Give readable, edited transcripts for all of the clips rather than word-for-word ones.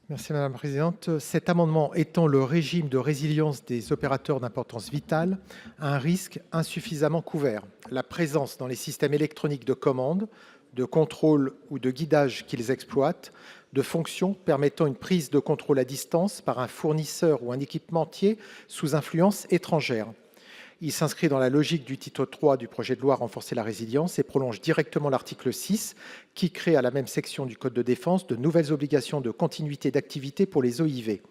Merci Madame la Présidente. Cet amendement étend le régime de résilience des opérateurs d'importance vitale à un risque insuffisamment couvert. La présence dans les systèmes électroniques de commande, de contrôle ou de guidage qu'ils exploitent, de fonctions permettant une prise de contrôle à distance par un fournisseur ou un équipementier sous influence étrangère. Il s'inscrit dans la logique du titre 3 du projet de loi Renforcer la résilience et prolonge directement l'article 6 qui crée à la même section du Code de défense de nouvelles obligations de continuité d'activité pour les OIV.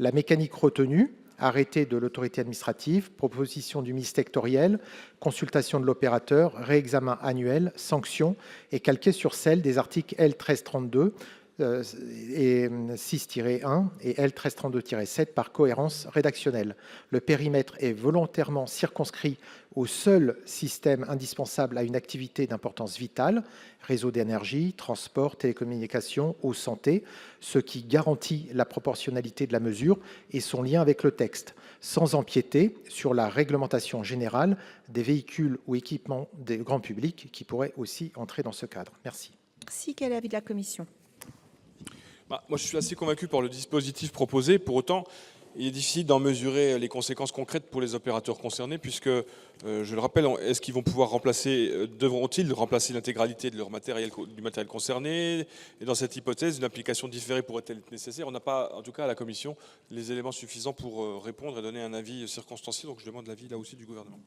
La mécanique retenue, arrêté de l'autorité administrative, proposition du ministre sectoriel, consultation de l'opérateur, réexamen annuel, sanctions, est calquée sur celle des articles L. 1332 et 6-1 et L. 1332-7 par cohérence rédactionnelle. Le périmètre est volontairement circonscrit au seul système indispensable à une activité d'importance vitale, réseau d'énergie, transport, télécommunications, eau, santé, ce qui garantit la proportionnalité de la mesure et son lien avec le texte, sans empiéter sur la réglementation générale des véhicules ou équipements des grands publics qui pourraient aussi entrer dans ce cadre. Merci. Merci. Quel est l'avis de la commission ? Moi, je suis assez convaincu par le dispositif proposé. Pour autant, il est difficile d'en mesurer les conséquences concrètes pour les opérateurs concernés, puisque, je le rappelle, est-ce qu'ils vont pouvoir devront-ils remplacer l'intégralité de leur matériel, du matériel concerné? Et dans cette hypothèse, une application différée pourrait-elle être nécessaire? On n'a pas, en tout cas à la Commission, les éléments suffisants pour répondre et donner un avis circonstancié. Donc je demande l'avis là aussi du gouvernement.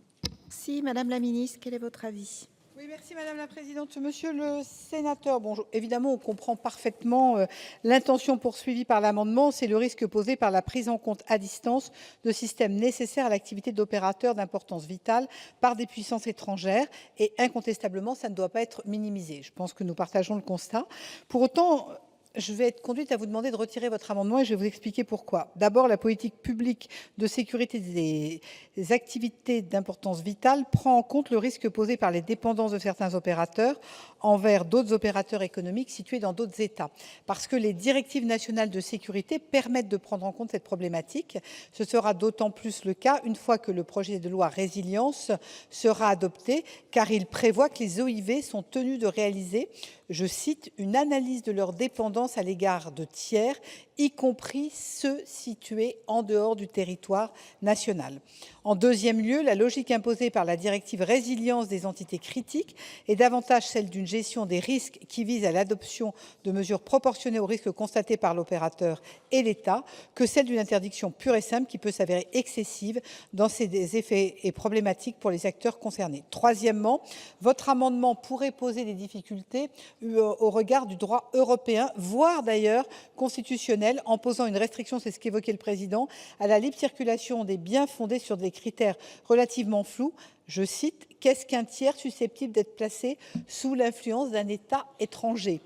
Si, Madame la Ministre, quel est votre avis ? Oui, merci Madame la Présidente. Monsieur le sénateur, évidemment, on comprend parfaitement l'intention poursuivie par l'amendement, c'est le risque posé par la prise en compte à distance de systèmes nécessaires à l'activité d'opérateurs d'importance vitale par des puissances étrangères, et incontestablement, ça ne doit pas être minimisé. Je pense que nous partageons le constat. Pour autant, je vais être conduite à vous demander de retirer votre amendement et je vais vous expliquer pourquoi. D'abord, la politique publique de sécurité des activités d'importance vitale prend en compte le risque posé par les dépendances de certains opérateurs envers d'autres opérateurs économiques situés dans d'autres États. Parce que les directives nationales de sécurité permettent de prendre en compte cette problématique. Ce sera d'autant plus le cas une fois que le projet de loi résilience sera adopté, car il prévoit que les OIV sont tenus de réaliser, je cite, une analyse de leur dépendance à l'égard de tiers, y compris ceux situés en dehors du territoire national. En deuxième lieu, la logique imposée par la directive résilience des entités critiques est davantage celle d'une gestion des risques qui vise à l'adoption de mesures proportionnées aux risques constatés par l'opérateur et l'État que celle d'une interdiction pure et simple qui peut s'avérer excessive dans ses effets et problématiques pour les acteurs concernés. Troisièmement, votre amendement pourrait poser des difficultés au regard du droit européen, voire d'ailleurs constitutionnel, en posant une restriction, c'est ce qu'évoquait le Président, à la libre circulation des biens fondés sur des critères relativement flous. Je cite, « Qu'est-ce qu'un tiers susceptible d'être placé sous l'influence d'un État étranger ?»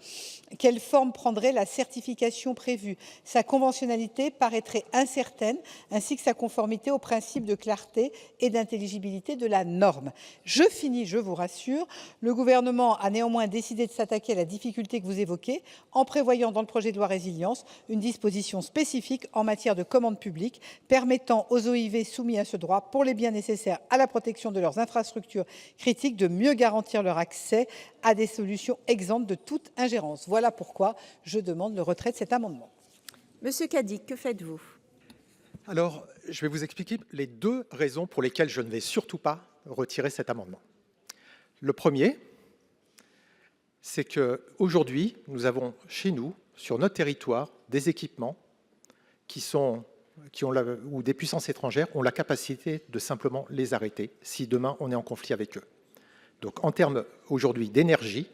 Quelle forme prendrait la certification prévue? Sa conventionnalité paraîtrait incertaine, ainsi que sa conformité aux principes de clarté et d'intelligibilité de la norme. Je finis, je vous rassure. Le gouvernement a néanmoins décidé de s'attaquer à la difficulté que vous évoquez en prévoyant dans le projet de loi résilience une disposition spécifique en matière de commande publique permettant aux OIV soumis à ce droit pour les biens nécessaires à la protection de leurs infrastructures critiques de mieux garantir leur accès à des solutions exemptes de toute ingérence. Voilà pourquoi je demande le retrait de cet amendement. Monsieur Cadic, que faites-vous ? Alors, je vais vous expliquer les deux raisons pour lesquelles je ne vais surtout pas retirer cet amendement. Le premier, c'est qu'aujourd'hui, nous avons chez nous, sur notre territoire, des équipements où des puissances étrangères ont la capacité de simplement les arrêter si demain on est en conflit avec eux. Donc en termes aujourd'hui d'énergie,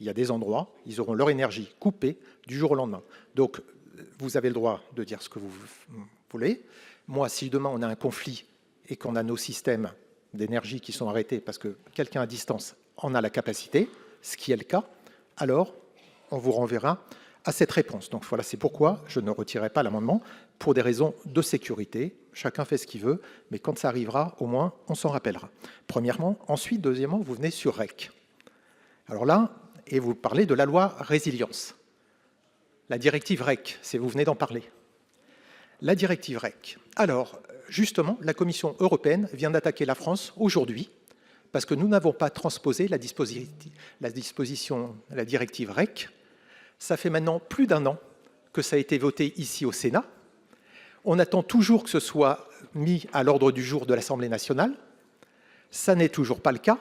il y a des endroits, ils auront leur énergie coupée du jour au lendemain. Donc vous avez le droit de dire ce que vous voulez. Moi, si demain on a un conflit et qu'on a nos systèmes d'énergie qui sont arrêtés parce que quelqu'un à distance en a la capacité, ce qui est le cas, alors on vous renverra à cette réponse. Donc voilà, c'est pourquoi je ne retirerai pas l'amendement, pour des raisons de sécurité. Chacun fait ce qu'il veut, mais quand ça arrivera, au moins, on s'en rappellera. Premièrement. Ensuite, deuxièmement, vous venez sur REC. Alors là, et vous parlez de la loi résilience. La directive REC, vous venez d'en parler. La directive REC. Alors, justement, la Commission européenne vient d'attaquer la France aujourd'hui parce que nous n'avons pas transposé la directive REC. Ça fait maintenant plus d'un an que ça a été voté ici au Sénat. On attend toujours que ce soit mis à l'ordre du jour de l'Assemblée nationale. Ça n'est toujours pas le cas.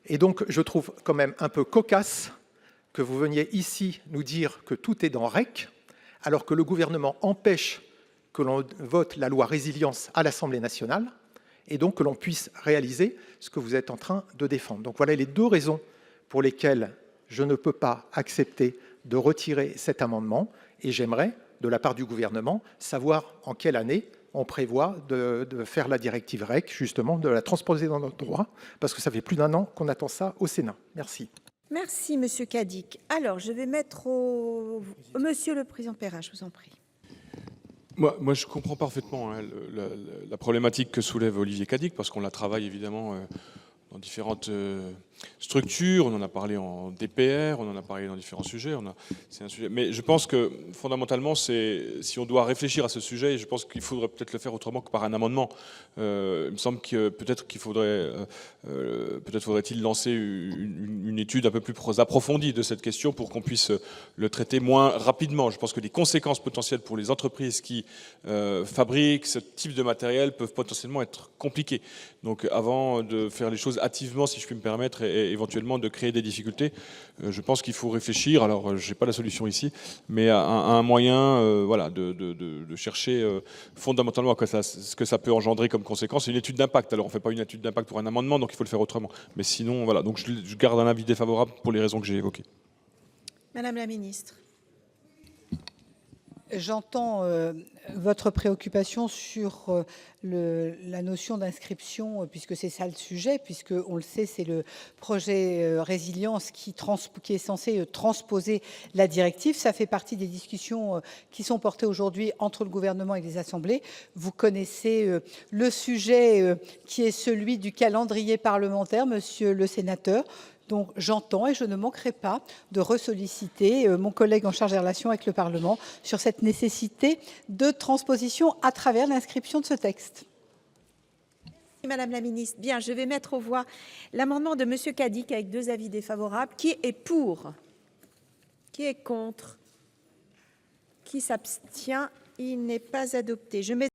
Et donc, je trouve quand même un peu cocasse que vous veniez ici nous dire que tout est dans REC, alors que le gouvernement empêche que l'on vote la loi résilience à l'Assemblée nationale, et donc que l'on puisse réaliser ce que vous êtes en train de défendre. Donc voilà les deux raisons pour lesquelles je ne peux pas accepter de retirer cet amendement, et j'aimerais, de la part du gouvernement, savoir en quelle année on prévoit de faire la directive REC, justement, de la transposer dans notre droit, parce que ça fait plus d'1 an qu'on attend ça au Sénat. Merci. Merci, Monsieur Cadic. Alors, je vais mettre au... Monsieur le Président Perrin, je vous en prie. Moi, je comprends parfaitement la problématique que soulève Olivier Cadic, parce qu'on la travaille évidemment dans différentes structures. On en a parlé en DPR, on en a parlé dans différents sujets. C'est un sujet. Mais je pense que fondamentalement, si on doit réfléchir à ce sujet, je pense qu'il faudrait peut-être le faire autrement que par un amendement. Il me semble que peut-être faudrait-il lancer une étude un peu plus approfondie de cette question pour qu'on puisse le traiter moins rapidement. Je pense que les conséquences potentielles pour les entreprises qui fabriquent ce type de matériel peuvent potentiellement être compliquées. Donc avant de faire les choses hâtivement, si je puis me permettre, et éventuellement de créer des difficultés, je pense qu'il faut réfléchir, alors je n'ai pas la solution ici, mais à un moyen voilà, de chercher fondamentalement ce que ça peut engendrer comme conséquence. C'est une étude d'impact, alors on ne fait pas une étude d'impact pour un amendement, donc il faut le faire autrement. Mais sinon, voilà, donc je garde un avis défavorable pour les raisons que j'ai évoquées. Madame la Ministre. J'entends votre préoccupation sur la notion d'inscription, puisque c'est ça le sujet, puisque on le sait, c'est le projet résilience qui est censé transposer la directive. Ça fait partie des discussions qui sont portées aujourd'hui entre le gouvernement et les assemblées. Vous connaissez le sujet qui est celui du calendrier parlementaire, monsieur le sénateur. Donc j'entends et je ne manquerai pas de ressolliciter mon collègue en charge des relations avec le Parlement sur cette nécessité de transposition à travers l'inscription de ce texte. Merci, Madame la Ministre. Bien, je vais mettre aux voix l'amendement de Monsieur Cadic avec 2 avis défavorables. Qui est pour? Qui est contre? Qui s'abstient? Il n'est pas adopté. Je mets